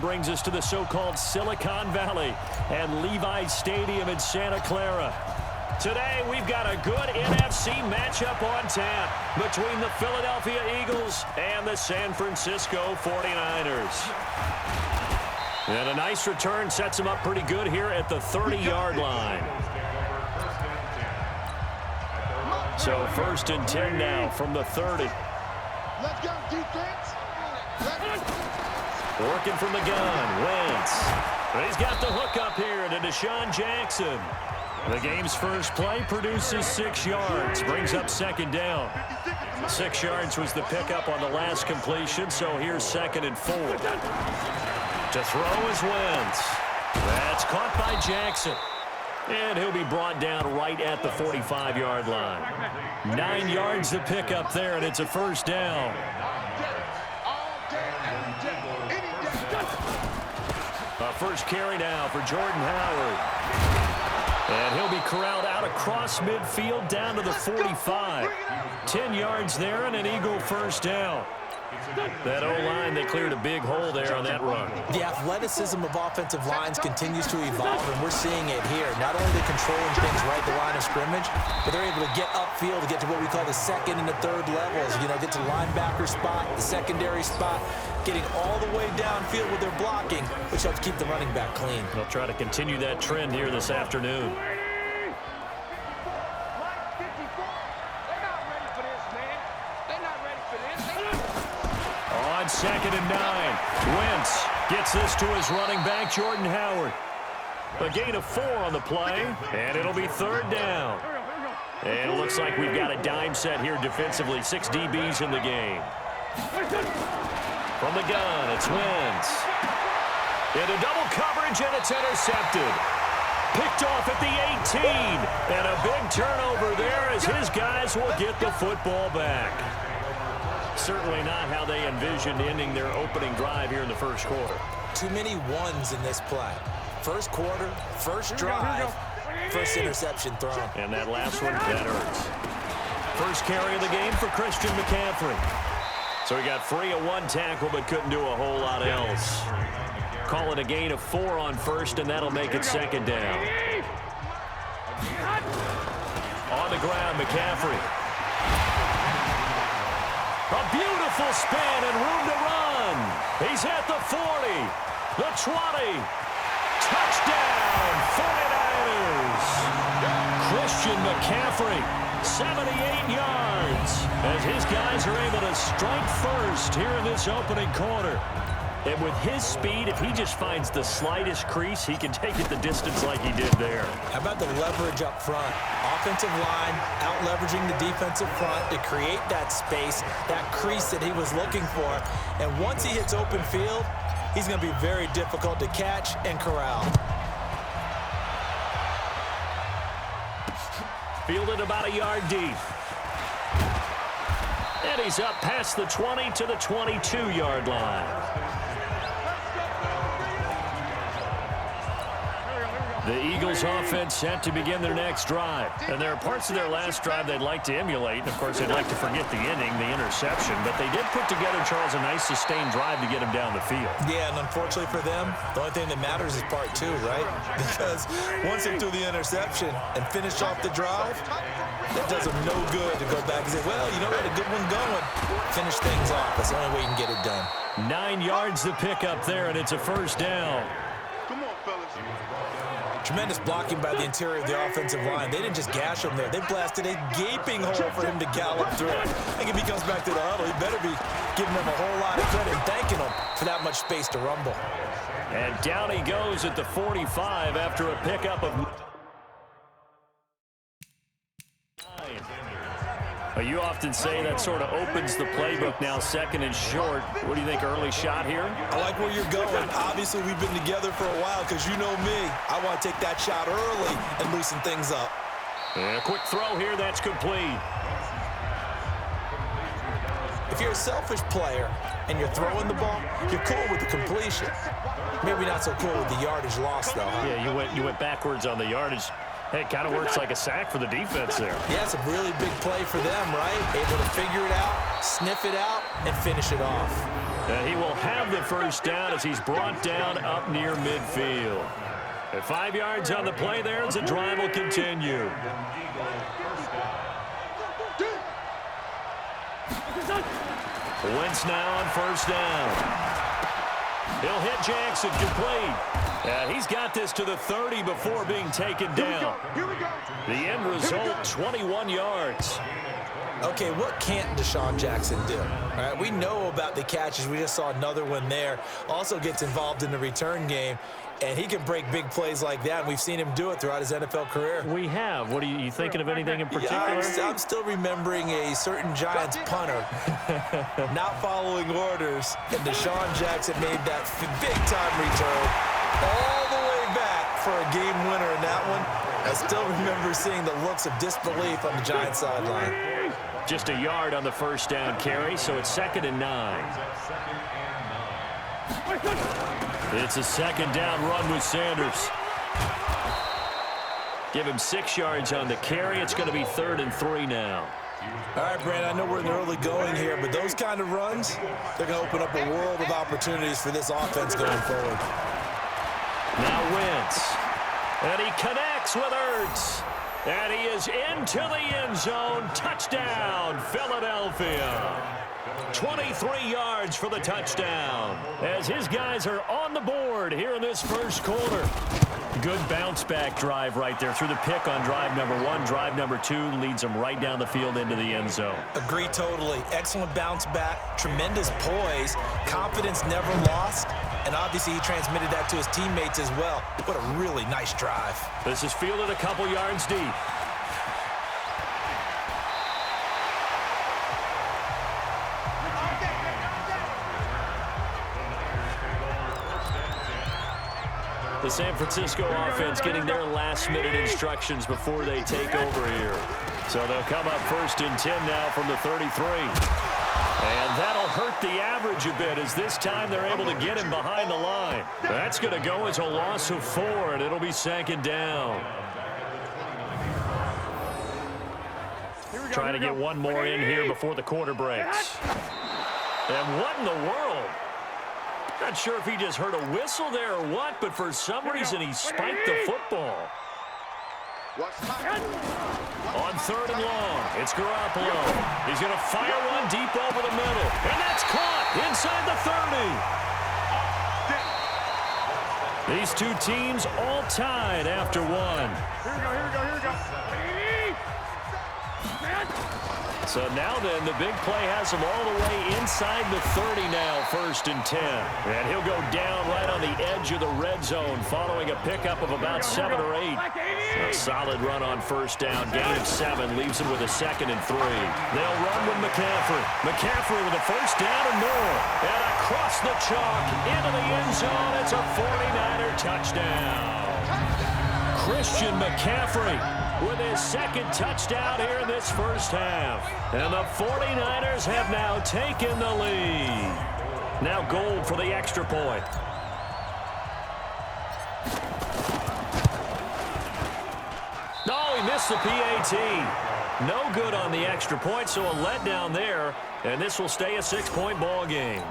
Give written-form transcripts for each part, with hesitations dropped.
Brings us to the so-called Silicon Valley and Levi Stadium in Santa Clara. Today, we've got a good NFC matchup on tap between the Philadelphia Eagles and the San Francisco 49ers. And a nice return sets them up pretty good here at the 30-yard line. So 1st and 10 now from the 30. Let's go, defense. Working from the gun, Wentz. But he's got the hook up here to Deshaun Jackson. The game's first play produces 6 yards, brings up 2nd down. 6 yards was the pickup on the last completion, so here's 2nd and 4. To throw is Wentz. That's caught by Jackson. And he'll be brought down right at the 45-yard line. 9 yards the pickup there, and it's a 1st down. A first carry now for Jordan Howard. And he'll be corralled out across midfield down to the 45. 10 yards there and an Eagle 1st down. That O-line, they cleared a big hole there on that run. The athleticism of offensive lines continues to evolve, and we're seeing it here. Not only are they controlling things right at the line of scrimmage, but they're able to get upfield to get to what we call the 2nd and the 3rd levels. You know, get to linebacker spot, the secondary spot, getting all the way downfield with their blocking, which helps keep the running back clean. They'll try to continue that trend here this afternoon. On 2nd and 9, Wentz gets this to his running back, Jordan Howard. A gain of 4 on the play, and it'll be 3rd down. And it looks like we've got a dime set here defensively. 6 DBs in the game. From the gun, it's Wentz. Into double coverage, and it's intercepted. Picked off at the 18. And a big turnover there as his guys will get the football back. Certainly not how they envisioned ending their opening drive here in the 1st quarter. Too many ones in this play. 1st quarter, 1st drive, 1st interception thrown. And that last one, that hurts. 1st carry of the game for Christian McCaffrey. So he got free of 1 tackle but couldn't do a whole lot else. Call it a gain of 4 on 1st, and that'll make it 2nd down. On the ground, McCaffrey. A beautiful spin and room to run. He's at the 40, the 20. Touchdown, 49ers. Christian McCaffrey, 78 yards, as his guys are able to strike first here in this opening quarter. And with his speed, if he just finds the slightest crease, he can take it the distance like he did there. How about the leverage up front? Offensive line out-leveraging the defensive front to create that space, that crease that he was looking for. And once he hits open field, he's going to be very difficult to catch and corral. Fielded about a yard deep. And he's up past the 20 to the 22-yard line. The Eagles offense set to begin their next drive. And there are parts of their last drive they'd like to emulate. Of course, they'd like to forget the ending, the interception. But they did put together, Charles, a nice sustained drive to get him down the field. Yeah, and unfortunately for them, the only thing that matters is part 2, right? Because once they do the interception and finish off the drive, that does them no good to go back and say, well, you know, we had a good one going. Finish things off. That's the only way you can get it done. 9 yards to pick up there, and it's a 1st down. Come on, fellas. Tremendous blocking by the interior of the offensive line. They didn't just gash him there. They blasted a gaping hole for him to gallop through. I think if he comes back to the huddle, he better be giving them a whole lot of credit and thanking them for that much space to rumble. And down he goes at the 45 after a pickup of 9. You often say that sort of opens the playbook now, 2nd and short. What do you think, early shot here? I like where you're going. Obviously, we've been together for a while because you know me. I want to take that shot early and loosen things up. And a quick throw here, that's complete. If you're a selfish player and you're throwing the ball, you're cool with the completion. Maybe not so cool with the yardage loss, though. Yeah, you went backwards on the yardage. Hey, it kind of works like a sack for the defense there. Yeah, it's a really big play for them, right? Able to figure it out, sniff it out, and finish it off. And he will have the first down as he's brought down up near midfield. At 5 yards on the play there as the drive will continue. Wentz now on first down. He'll hit Jackson, complete. And he's got this to the 30 before being taken down. The end result, 21 yards. Okay, what can't Deshaun Jackson do? All right, we know about the catches. We just saw another one there. Also gets involved in the return game, and he can break big plays like that. We've seen him do it throughout his NFL career. We have. What are you thinking of anything in particular? Yeah, I'm still remembering a certain Giants punter not following orders, and Deshaun Jackson made that big-time return all the way back for a game winner in that one. I still remember seeing the looks of disbelief on the Giants sideline. Just a yard on the first down carry, so it's 2nd and 9. It's a 2nd down run with Sanders. Give him 6 yards on the carry. It's going to be 3rd and 3 now. All right, Brandon, I know we're in the early going here, but those kind of runs, they're going to open up a world of opportunities for this offense going forward. Now Wentz. And he connects with Ertz. And he is into the end zone. Touchdown, Philadelphia. 23 yards for the touchdown as his guys are on the board here in this first quarter. Good bounce-back drive right there through the pick on drive number 1. Drive number 2 leads them right down the field into the end zone. Agree totally. Excellent bounce back, tremendous poise, confidence never lost, and obviously he transmitted that to his teammates as well. What a really nice drive. This is fielded a couple yards deep. The San Francisco offense getting their last-minute instructions before they take over here. So they'll come up 1st and 10 now from the 33. And that'll hurt the average a bit as this time they're able to get him behind the line. That's going to go as a loss of 4, and it'll be 2nd down. Trying to get one more in here before the quarter breaks. And what in the world? Not sure if he just heard a whistle there or what, but for some reason he spiked the football. On 3rd and long, it's Garoppolo. He's going to fire one deep over the middle. And that's caught inside the 30. These two teams all tied after one. Here we go. So now then, the big play has him all the way inside the 30 now, 1st and 10. And he'll go down right on the edge of the red zone following a pickup of about 7 or 8. A solid run on 1st down. Gain of 7 leaves him with a 2nd and 3. They'll run with McCaffrey. McCaffrey with a 1st down and more. And across the chalk into the end zone. It's a 49er touchdown. Christian McCaffrey with his 2nd touchdown here in this first half. And the 49ers have now taken the lead. Now Gold for the extra point. No, he missed the PAT. No good on the extra point, so a letdown there. And this will stay a 6-point ball game.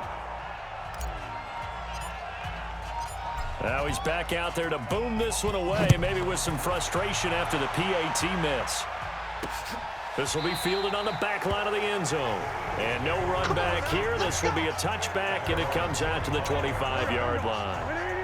Now he's back out there to boom this one away, maybe with some frustration after the PAT miss. This will be fielded on the back line of the end zone. And no run back here. This will be a touchback, and it comes out to the 25-yard line.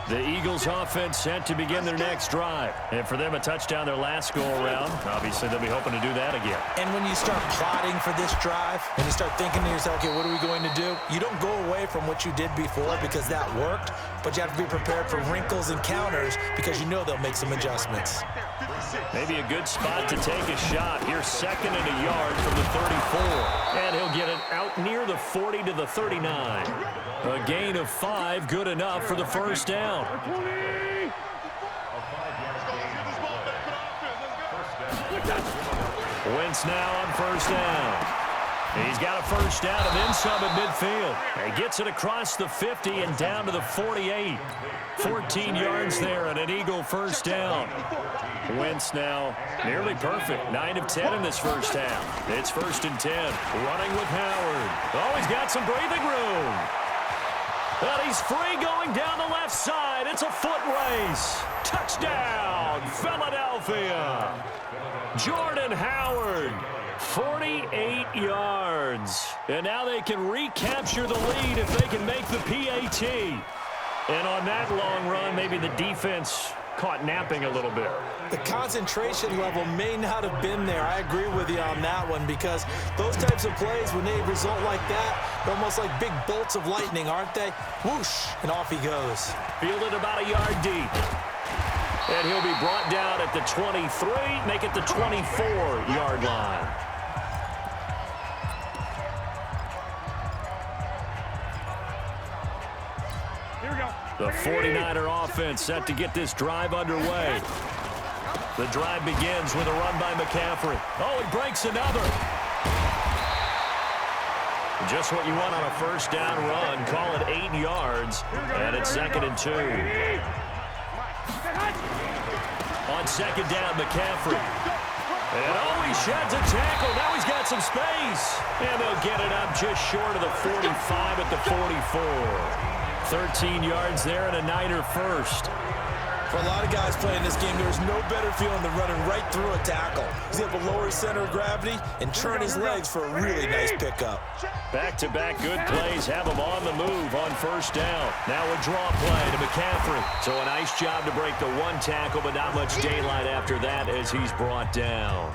The Eagles offense set to begin their next drive. And for them, a touchdown their last go-around. Obviously, they'll be hoping to do that again. And when you start plotting for this drive, and you start thinking to yourself, okay, what are we going to do? You don't go away from what you did before because that worked, but you have to be prepared for wrinkles and counters because you know they'll make some adjustments. Maybe a good spot to take a shot. Here's 2nd and a yard from the 34. And he'll get it out near the 40 to the 39. A gain of 5, good enough for the 1st down. Wentz now on 1st down. He's got a first down and then some at midfield. He gets it across the 50 and down to the 48. 14 yards there and an Eagle first down. Wentz now nearly perfect. 9 of 10 in this first half. It's 1st and 10. Running with Howard. Oh, he's got some breathing room. And he's free going down the left side. It's a foot race. Touchdown, Philadelphia. Jordan Howard, 48 yards. And now they can recapture the lead if they can make the PAT. And on that long run, maybe the defense caught napping a little bit. The concentration level may not have been there. I agree with you on that one because those types of plays, when they result like that, they're almost like big bolts of lightning, aren't they? Whoosh, and off he goes. Fielded about a yard deep. And he'll be brought down at the 23, make it the 24-yard line. Here we go. The 49er offense set to get this drive underway. The drive begins with a run by McCaffrey. Oh, he breaks another. Just what you want on a first down run. Call it 8 yards. And it's 2nd and 2. On 2nd down, McCaffrey. And oh, he sheds a tackle. Now he's got some space. And they'll get it up just short of the 45 at the 44. 13 yards there and a Niner first. For a lot of guys playing this game, there's no better feeling than running right through a tackle. He's able to lower his center of gravity and turn his legs for a really nice pickup. Back-to-back good plays have him on the move on first down. Now a draw play to McCaffrey. So a nice job to break the one tackle, but not much daylight after that as he's brought down.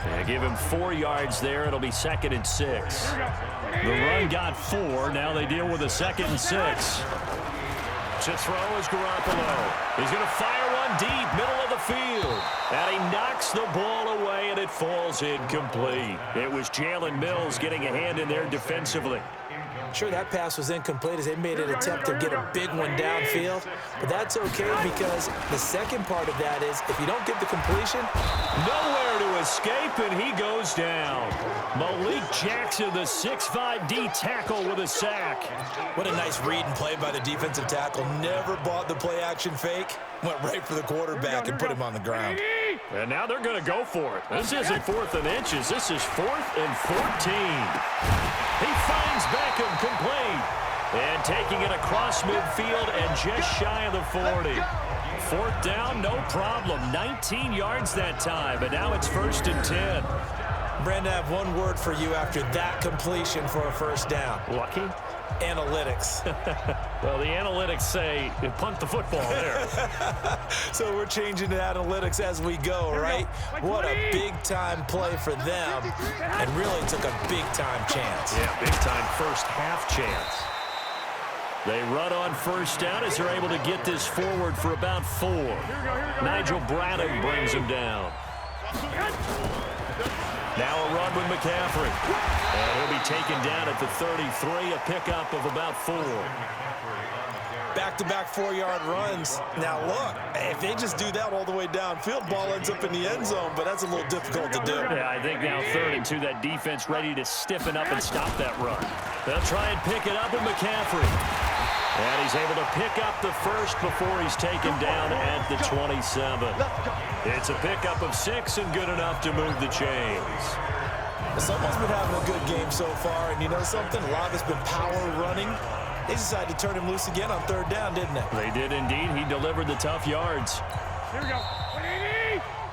And give him 4 yards there. It'll be 2nd and 6. The run got 4. Now they deal with a 2nd and 6. To throw is Garoppolo. He's going to fire one deep, middle of the field. And he knocks the ball away, and it falls incomplete. It was Jalen Mills getting a hand in there defensively. Sure, that pass was incomplete as they made an attempt to get a big one downfield. But that's okay because the second part of that is if you don't get the completion, nowhere to escape, and he goes down. Malik Jackson, the 6'5" D tackle with a sack. What a nice read and play by the defensive tackle. Never bought the play-action fake. Went right for the quarterback and put him on the ground. And now they're going to go for it. This isn't 4th and inches. This is 4th and 14. He finds Beckham complete. And taking it across midfield and just shy of the 40. 4th down, no problem. 19 yards that time, but now it's 1st and 10. Brandon, I have one word for you after that completion for a first down. Lucky? Analytics. Well, the analytics say punt the football there. So we're changing to analytics as we go, right? What a big-time play for them, and really took a big-time chance. Yeah, big-time first half chance. They run on first down as they're able to get this forward for about 4. Nigel Braddock brings him down. Now a run with McCaffrey. And he'll be taken down at the 33, a pickup of about 4. Back-to-back 4-yard runs. Now look, if they just do that all the way downfield, ball ends up in the end zone, but that's a little difficult to do. Yeah, I think now 3rd and 2, that defense ready to stiffen up and stop that run. They'll try and pick it up with McCaffrey. And he's able to pick up the first before he's taken down at the 27. It's a pickup of 6 and good enough to move the chains. Someone's been having a good game so far, and you know something? A lot has been power running. They decided to turn him loose again on 3rd down, didn't they? They did indeed. He delivered the tough yards. Here we go.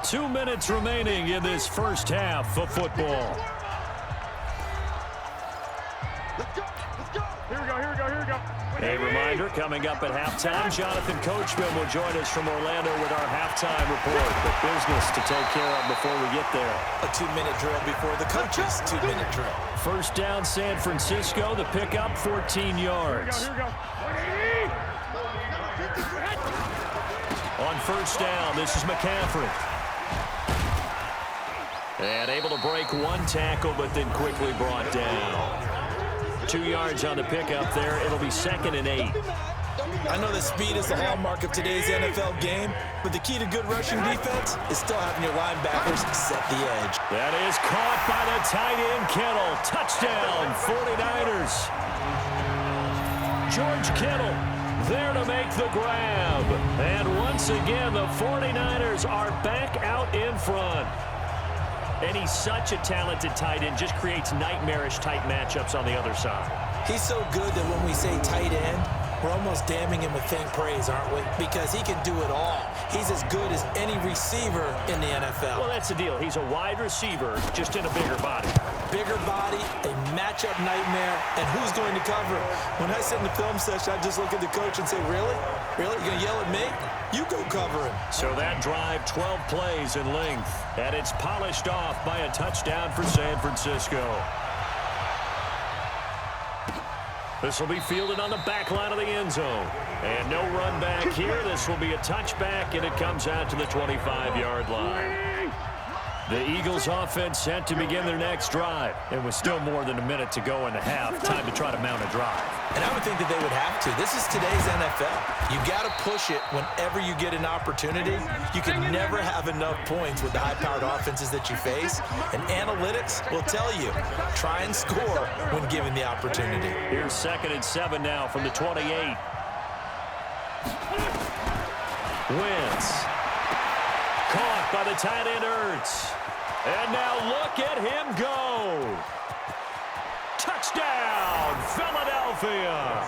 2 minutes remaining in this first half of football. Let's go. Let's go. Here we go. Here we go. Here we go. A reminder, coming up at halftime, Jonathan Coachman will join us from Orlando with our halftime report. The business to take care of before we get there. A 2-minute drill before the coach's 2-minute drill. First down, San Francisco. The pickup, 14 yards. Here we go. On first down, this is McCaffrey. And able to break one tackle, but then quickly brought down. 2 yards on the pickup there. It'll be 2nd and 8. I know that speed is the hallmark of today's NFL game, but the key to good rushing defense is still having your linebackers set the edge. That is caught by the tight end, Kittle. Touchdown, 49ers. George Kittle there to make the grab. And once again, the 49ers are back out in front. And he's such a talented tight end, just creates nightmarish-type matchups on the other side. He's so good that when we say tight end, we're almost damning him with faint praise, aren't we? Because he can do it all. He's as good as any receiver in the NFL. Well, that's the deal. He's a wide receiver, just in a bigger body. Bigger body, a matchup nightmare, and who's going to cover it? When I sit in the film session, I just look at the coach and say, really? Really? You're going to yell at me? You go cover him. So that drive, 12 plays in length, and it's polished off by a touchdown for San Francisco. This will be fielded on the back line of the end zone. And no run back here. This will be a touchback, and it comes out to the 25-yard line. The Eagles offense set to begin their next drive. And with still more than a minute to go in the half, time to try to mount a drive. And I would think that they would have to. This is today's NFL. You got to push it whenever you get an opportunity. You can never have enough points with the high-powered offenses that you face. And analytics will tell you, try and score when given the opportunity. Here's 2nd and 7 now from the 28. Wentz. Caught by the tight end, Ertz. And now look at him go. Touchdown, Philadelphia.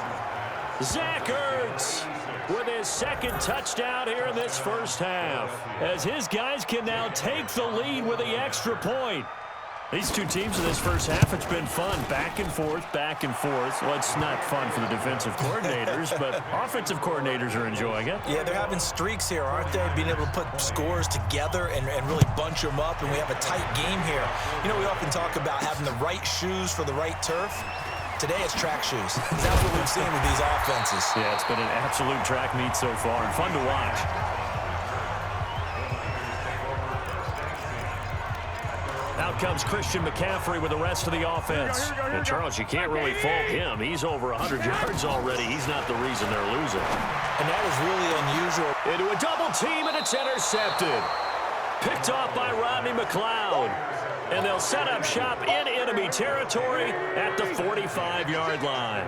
Zach Ertz with his 2nd touchdown here in this first half, as his guys can now take the lead with the extra point. These two teams in this first half, it's been fun. Back and forth, back and forth. Well, it's not fun for the defensive coordinators, but offensive coordinators are enjoying it. Yeah, they're having streaks here, aren't they? Being able to put scores together and really bunch them up, and we have a tight game here. You know, we often talk about having the right shoes for the right turf. Today it's track shoes. That's what we've seen with these offenses. Yeah, it's been an absolute track meet so far, and fun to watch. Out comes Christian McCaffrey with the rest of the offense. And, Charles, you can't really fault him. He's over 100 yards already. He's not the reason they're losing. And that is really unusual. Into a double team, and it's intercepted. Picked off by Rodney McLeod. And they'll set up shop in enemy territory at the 45-yard line.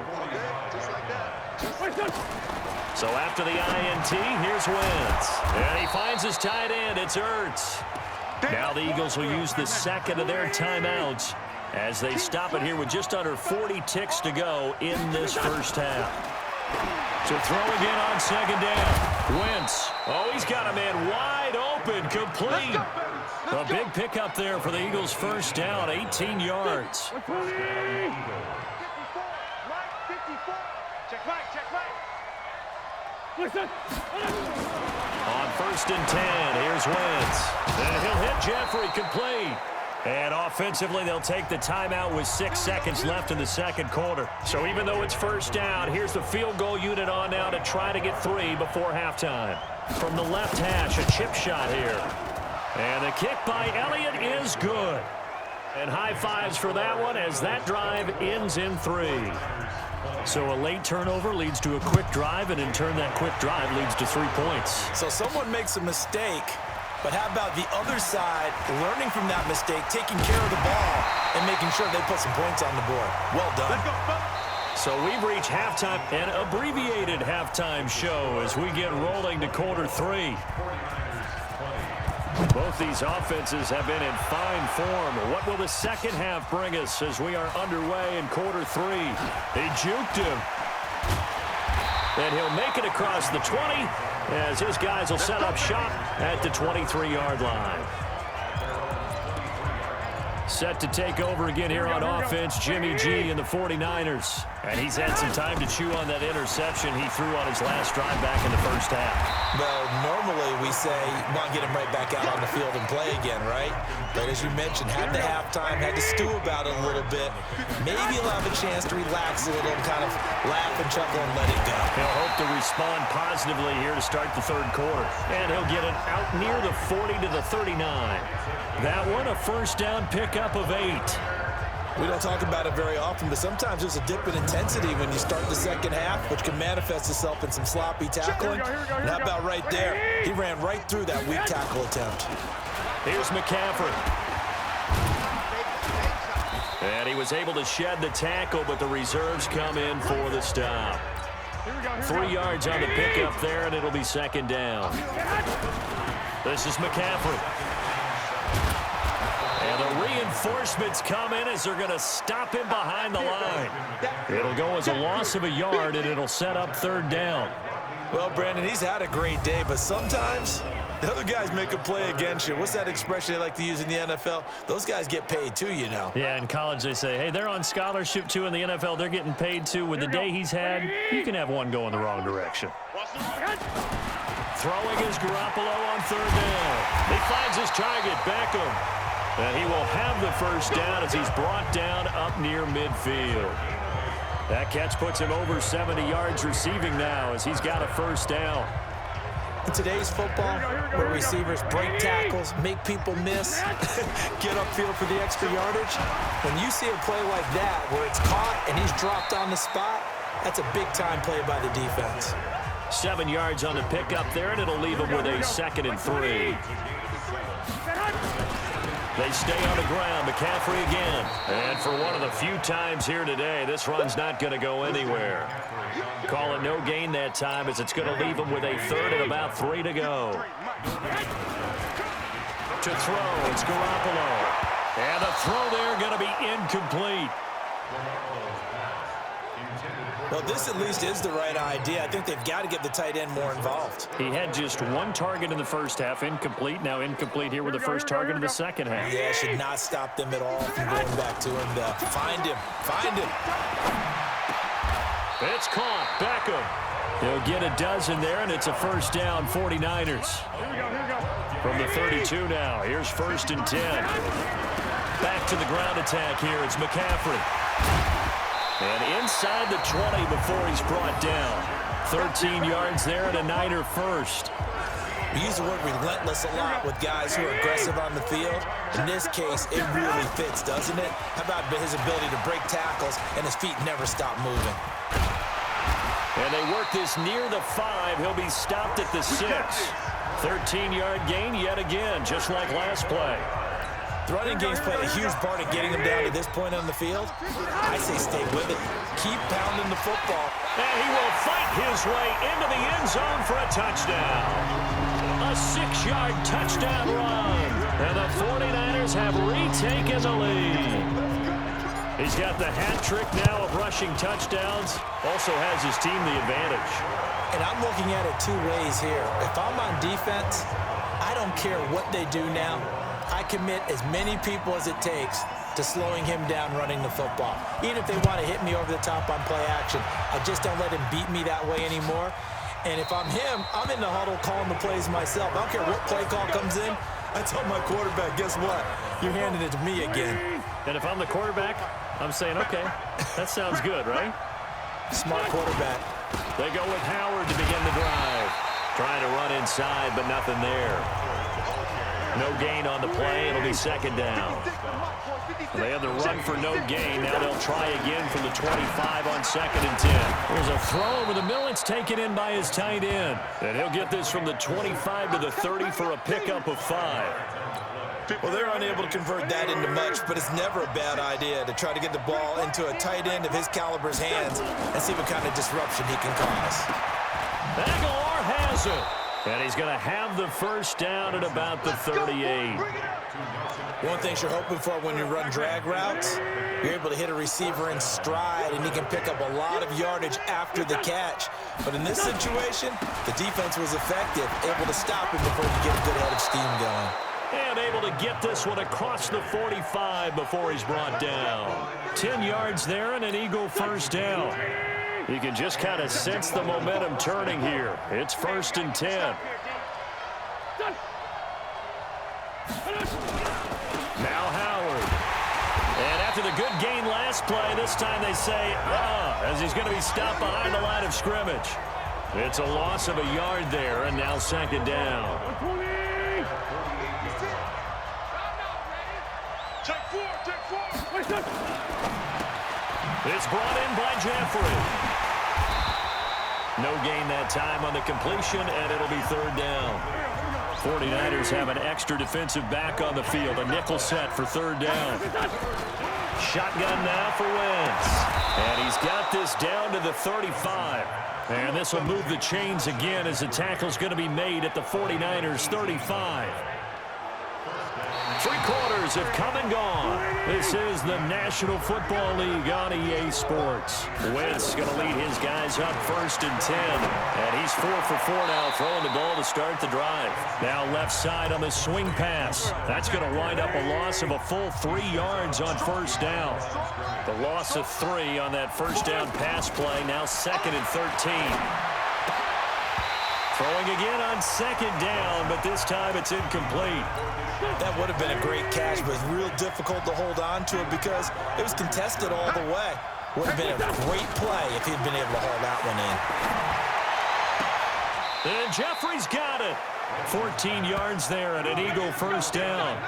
So after the INT, here's Wentz. And he finds his tight end. It's Ertz. Now the Eagles will use the 2nd of their timeouts as they stop it here with just under 40 ticks to go in this first half. So throw again on 2nd down. Wentz. Oh, he's got a man wide open, complete. A big pickup there for the Eagles' first down, 18 yards. Check right. On 1st and 10, here's Wentz. And he'll hit Jeffrey, complete. And offensively, they'll take the timeout with 6 seconds left in the second quarter. So even though it's first down, here's the field goal unit on now to try to get 3 before halftime. From the left hash, a chip shot here. And the kick by Elliott is good. And high fives for that one as that drive ends in 3. So a late turnover leads to a quick drive, and in turn that quick drive leads to 3 points. So someone makes a mistake, but how about the other side learning from that mistake, taking care of the ball, and making sure they put some points on the board? Well done. So we've reached halftime, an abbreviated halftime show as we get rolling to quarter 3. Both these offenses have been in fine form. What will the second half bring us as we are underway in quarter 3? He juked him. And he'll make it across the 20 as his guys will set up shop at the 23-yard line. Set to take over again here on offense, Jimmy G and the 49ers. And he's had some time to chew on that interception he threw on his last drive back in the first half. Well, normally we say, want to get him right back out on the field and play again, right? But as you mentioned, had the halftime, had to stew about it a little bit. Maybe he'll have a chance to relax a little and kind of laugh and chuckle and let it go. He'll hope to respond positively here to start the third quarter. And he'll get it out near the 40 to the 39. That one, a first down pickup of 8. We don't talk about it very often, but sometimes there's a dip in intensity when you start the second half, which can manifest itself in some sloppy tackling. And how about right there? He ran right through that weak tackle attempt. Here's McCaffrey. And he was able to shed the tackle, but the reserves come in for the stop. 3 yards on the pickup there, and it'll be second down. This is McCaffrey. And the reinforcements come in as they're going to stop him behind the line. It'll go as a loss of a yard, and it'll set up third down. Well, Brandon, he's had a great day, but sometimes the other guys make a play against you. What's that expression they like to use in the NFL? Those guys get paid too, you know. Yeah, in college they say, hey, they're on scholarship too. In the NFL, they're getting paid too. With the day he's had, you can have one go in the wrong direction. Throwing is Garoppolo on third down. He finds his target, Beckham. And he will have the first down as he's brought down up near midfield. That catch puts him over 70 yards receiving now as he's got a first down. In today's football, where receivers break tackles, make people miss, get upfield for the extra yardage, when you see a play like that where it's caught and he's dropped on the spot, that's a big-time play by the defense. 7 yards on the pickup there, and it'll leave him with a 2nd and 3. They stay on the ground. McCaffrey again. And for one of the few times here today, this run's not going to go anywhere. Call it no gain that time as it's going to leave him with a 3rd and about 3 to go. To throw, it's Garoppolo. And the throw there going to be incomplete. Well, this at least is the right idea. I think they've got to get the tight end more involved. He had just 1 target in the first half, incomplete. Now incomplete here with the first target in the second half. Yeah, should not stop them at all from going back to him to find him. Find him. It's caught. Beckham. He'll get a dozen there, and it's a first down, 49ers. From the 32 now. Here's 1st and 10. Back to the ground attack here. It's McCaffrey. And inside the 20 before he's brought down. 13 yards there and a Niner first. We use the word relentless a lot with guys who are aggressive on the field. In this case, it really fits, doesn't it? How about his ability to break tackles and his feet never stop moving? And they work this near the 5. He'll be stopped at the 6. 13-yard gain yet again, just like last play. The running game's played a huge part in getting him down to this point on the field. I say stay with it. Keep pounding the football. And he will fight his way into the end zone for a touchdown. A 6-yard touchdown run. And the 49ers have retaken the lead. He's got the hat trick now of rushing touchdowns. Also has his team the advantage. And I'm looking at it 2 ways here. If I'm on defense, I don't care what they do now. I commit as many people as it takes to slowing him down running the football. Even if they want to hit me over the top on play action, I just don't let him beat me that way anymore. And if I'm him, I'm in the huddle calling the plays myself. I don't care what play call comes in. I tell my quarterback, guess what? You're handing it to me again. And if I'm the quarterback, I'm saying, okay, that sounds good, right? Smart quarterback. They go with Howard to begin the drive. Trying to run inside, but nothing there. No gain on the play. It'll be second down. They have the run for no gain. Now they'll try again from the 25 on 2nd and 10. There's a throw over the middle. It's taken in by his tight end. And he'll get this from the 25 to the 30 for a pickup of 5. Well, they're unable to convert that into much, but it's never a bad idea to try to get the ball into a tight end of his caliber's hands and see what kind of disruption he can cause. Aguilar has it. And he's going to have the first down at about the 38. One thing you're hoping for when you run drag routes, you're able to hit a receiver in stride, and he can pick up a lot of yardage after the catch. But in this situation, the defense was effective, able to stop him before he get a good head of steam going. And able to get this one across the 45 before he's brought down. 10 yards there and an Eagle first down. You can just kind of sense the momentum turning here. It's 1st and 10. Now Howard. And after the good gain last play, this time they say, as he's going to be stopped behind the line of scrimmage. It's a loss of a yard there, and now second down. Take 4. It's brought in by Jeffrey. No gain that time on the completion, and it'll be third down. 49ers have an extra defensive back on the field. A nickel set for third down. Shotgun now for Wentz. And he's got this down to the 35. And this will move the chains again as the tackle's going to be made at the 49ers 35. Three quarters have come and gone. This is the National Football League on EA Sports. Wentz going to lead his guys up 1st and 10. And he's 4 for 4 now, throwing the ball to start the drive. Now left side on the swing pass. That's going to wind up a loss of a full 3 yards on first down. The loss of 3 on that first down pass play. Now 2nd and 13. Throwing again on 2nd down, but this time it's incomplete. That would have been a great catch, but it's real difficult to hold on to it because it was contested all the way. Would have been a great play if he'd been able to haul that one in. And Jeffrey's got it. 14 yards there and an Eagle first down.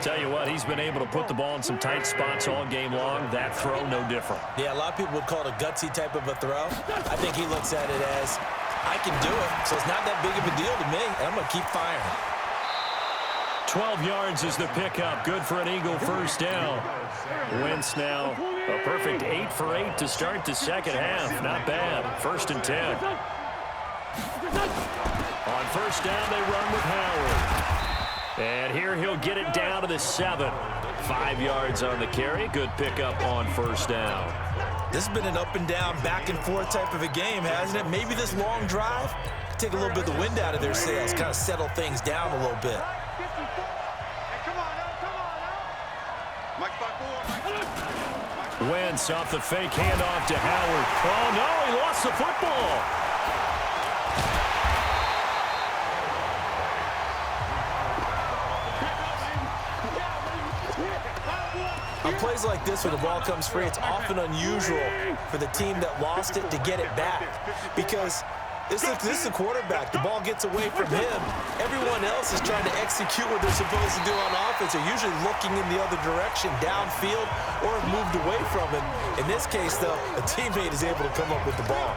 Tell you what, he's been able to put the ball in some tight spots all game long. That throw, no different. Yeah, a lot of people would call it a gutsy type of a throw. I think he looks at it as, I can do it, so it's not that big of a deal to me, and I'm going to keep firing. 12 yards is the pickup. Good for an Eagle first down. Wentz now a perfect 8 for 8 to start the second half. Not bad. 1st and 10. On first down, they run with Howard. And here he'll get it down to the 7. 5 yards on the carry. Good pickup on first down. This has been an up and down, back and forth type of a game, hasn't it? Maybe this long drive could take a little bit of the wind out of their sails, kind of settle things down a little bit. Wentz off the fake handoff to Howard. Oh, no, he lost the football. On plays like this, when the ball comes free, it's often unusual for the team that lost it to get it back because this is the quarterback. The ball gets away from him. Everyone else is trying to execute what they're supposed to do on offense. They're usually looking in the other direction, downfield, or have moved away from him. In this case, though, a teammate is able to come up with the ball.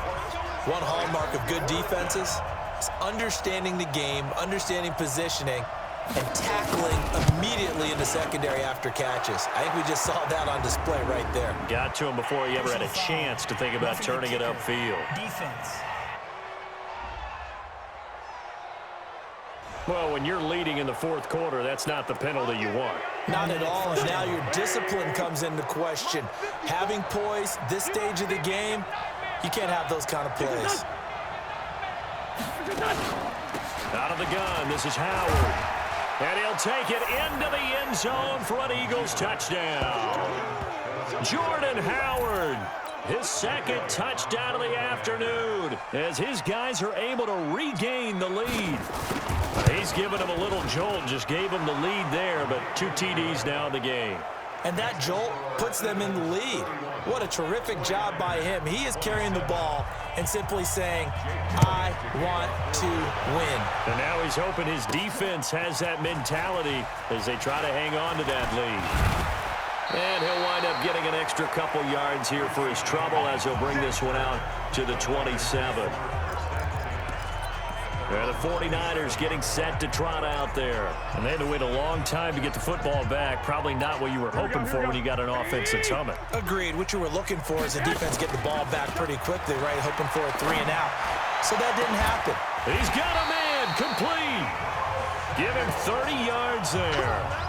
One hallmark of good defenses is understanding the game, understanding positioning, and tackling immediately in the secondary after catches. I think we just saw that on display right there. Got to him before he ever had a chance to think about turning it upfield. Defense. Well, when you're leading in the 4th quarter, that's not the penalty you want. Not at all, and now your discipline comes into question. Having poise this stage of the game, you can't have those kind of plays. Out of the gun, this is Howard. And he'll take it into the end zone for an Eagles touchdown. Jordan Howard, his 2nd touchdown of the afternoon, as his guys are able to regain the lead. He's given him a little jolt, just gave him the lead there, but 2 TDs now in the game. And that jolt puts them in the lead. What a terrific job by him. He is carrying the ball and simply saying, I want to win. And now he's hoping his defense has that mentality as they try to hang on to that lead. And he'll wind up getting an extra couple yards here for his trouble as he'll bring this one out to the 27. The 49ers getting set to trot out there. And they had to wait a long time to get the football back. Probably not what you were hoping for when you got an offense that's humming. Agreed. What you were looking for is the defense get the ball back pretty quickly, right? Hoping for a 3 and out. So that didn't happen. He's got a man complete. Give him 30 yards there.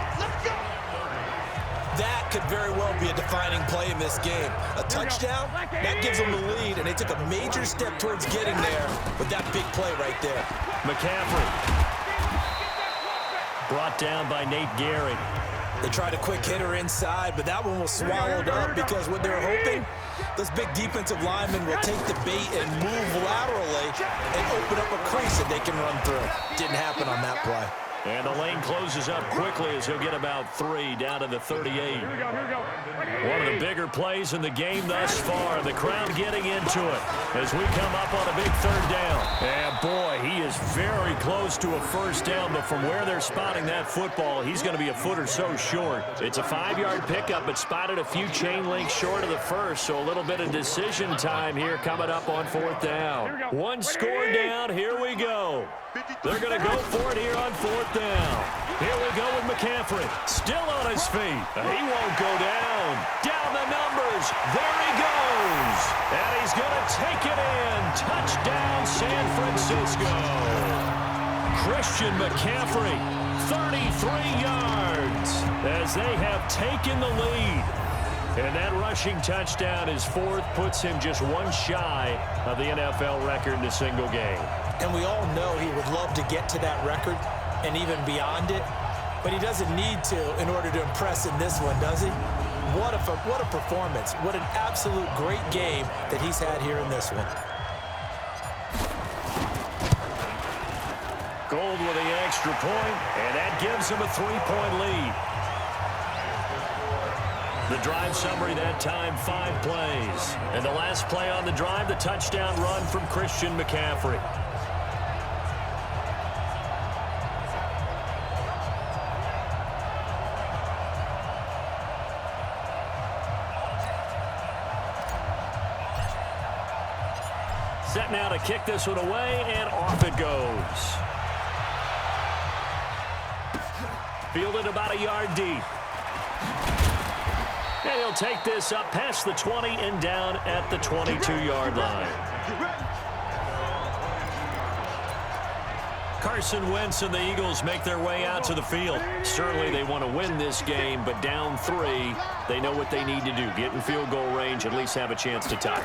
That could very well be a defining play in this game. A touchdown, that gives them the lead, and they took a major step towards getting there with that big play right there. McCaffrey. Brought down by Nate Gehrig. They tried a quick hitter inside, but that one was swallowed up because what they were hoping, those big defensive linemen will take the bait and move laterally and open up a crease that they can run through. Didn't happen on that play. And the lane closes up quickly as he'll get about 3 down to the 38. Here we go. One of the bigger plays in the game thus far. The crowd getting into it as we come up on a big 3rd down. And boy, he is very close to a first down, but from where they're spotting that football, he's going to be a foot or so short. It's a 5-yard pickup, but spotted a few chain links short of the first, so a little bit of decision time here coming up on 4th down. One score down. Here we go. They're going to go for it here on 4th down. Here we go with McCaffrey. Still on his feet. He won't go down. Down the numbers. There he goes. And he's going to take it in. Touchdown, San Francisco. Christian McCaffrey, 33 yards as they have taken the lead. And that rushing touchdown is 4th, puts him just 1 shy of the NFL record in a single game. And we all know he would love to get to that record and even beyond it, but he doesn't need to in order to impress in this one, does he? What a performance. What an absolute great game that he's had here in this one. Gold with the extra point, and that gives him a 3-point lead. The drive summary that time, 5 plays. And the last play on the drive, the touchdown run from Christian McCaffrey. Set now to kick this one away, and off it goes. Fielded about a yard deep. And he'll take this up past the 20 and down at the 22-yard line. Carson Wentz and the Eagles make their way out to the field. Certainly they want to win this game, but down 3, they know what they need to do. Get in field goal range, at least have a chance to tie.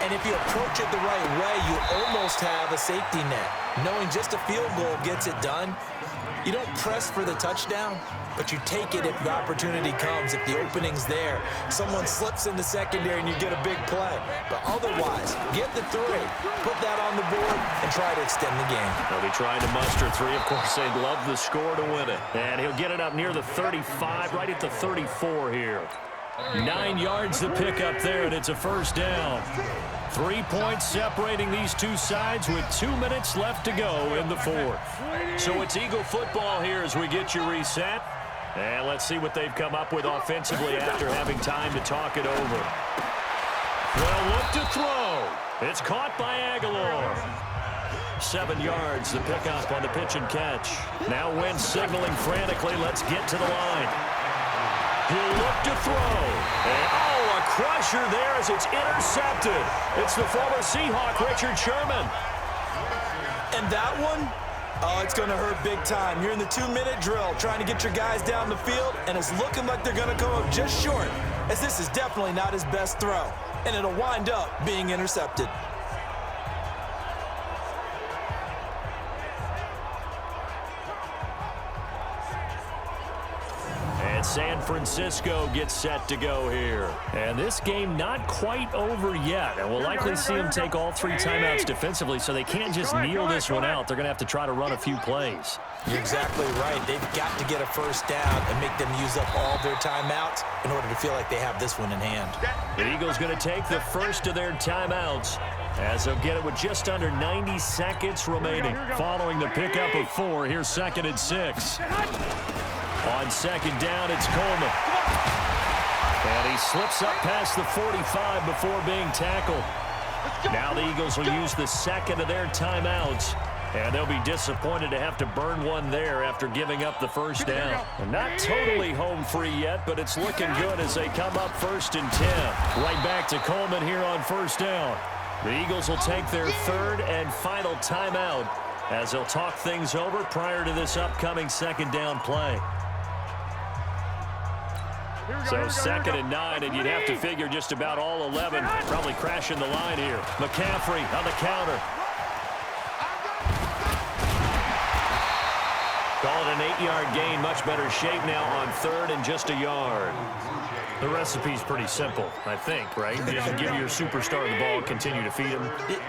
And if you approach it the right way, you almost have a safety net. Knowing just a field goal gets it done. You don't press for the touchdown, but you take it if the opportunity comes, if the opening's there. Someone slips in the secondary and you get a big play. But otherwise, get the 3, put that on the board, and try to extend the game. They'll be trying to muster 3. Of course, they'd love the score to win it. And he'll get it up near the 35, right at the 34 here. 9 yards to pick up there, and it's a first down. 3 points separating these two sides with 2 minutes left to go in the 4th. So it's Eagle football here as we get you reset. And let's see what they've come up with offensively after having time to talk it over. They'll look to throw. It's caught by Aguilar. 7 yards the pickup on the pitch and catch. Now Wentz signaling frantically, let's get to the line. He'll look to throw. And, a crusher there as it's intercepted. It's the former Seahawk, Richard Sherman. And that one, it's going to hurt big time. You're in the 2-minute drill trying to get your guys down the field, and it's looking like they're going to come up just short, as this is definitely not his best throw, and it'll wind up being intercepted. San Francisco gets set to go here. And this game not quite over yet. And we'll likely see them take all 3 timeouts defensively, so they can't just kneel this one out. They're going to have to try to run a few plays. You're exactly right. They've got to get a first down and make them use up all their timeouts in order to feel like they have this one in hand. The Eagles going to take the first of their timeouts as they'll get it with just under 90 seconds remaining. Following the pickup of 4, here's 2nd and 6. On 2nd down, it's Coleman. And he slips up past the 45 before being tackled. Now the Eagles will use the 2nd of their timeouts. And they'll be disappointed to have to burn one there after giving up the first down. And not totally home free yet, but it's looking good as they come up 1st and 10. Right back to Coleman here on 1st down. The Eagles will take their 3rd and final timeout as they'll talk things over prior to this upcoming 2nd down play. So 2nd and 9, and you'd have to figure just about all 11 probably crashing the line here. McCaffrey on the counter. Call it an 8-yard gain. Much better shape now on 3rd and just a yard. The recipe's pretty simple, I think, right? Just give your superstar the ball, continue to feed him.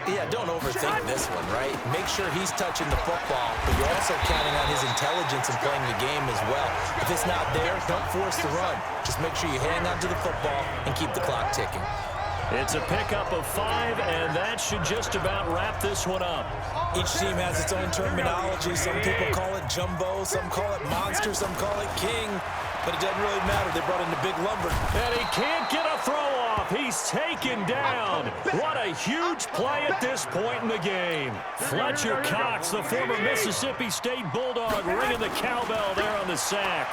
Yeah, don't overthink this one, right? Make sure he's touching the football, but you're also counting on his intelligence in playing the game as well. If it's not there, don't force the run. Just make sure you hang on to the football and keep the clock ticking. It's a pickup of 5, and that should just about wrap this one up. Each team has its own terminology. Some people call it jumbo, some call it monster, some call it king. But it doesn't really matter. They brought in the big lumber. And he can't get a throw off. He's taken down. What a huge play at this point in the game. Fletcher Cox, the former Mississippi State Bulldog, ringing the cowbell there on the sack.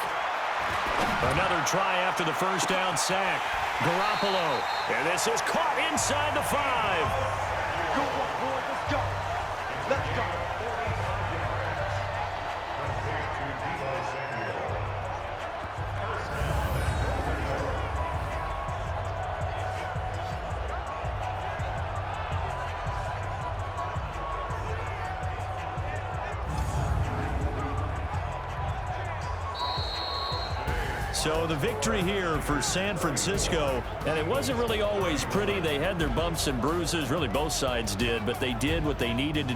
Another try after the first down sack. Garoppolo. And this is caught inside the 5. Let's go. Let's go. So the victory here for San Francisco, and it wasn't really always pretty. They had their bumps and bruises, really both sides did, but they did what they needed to do.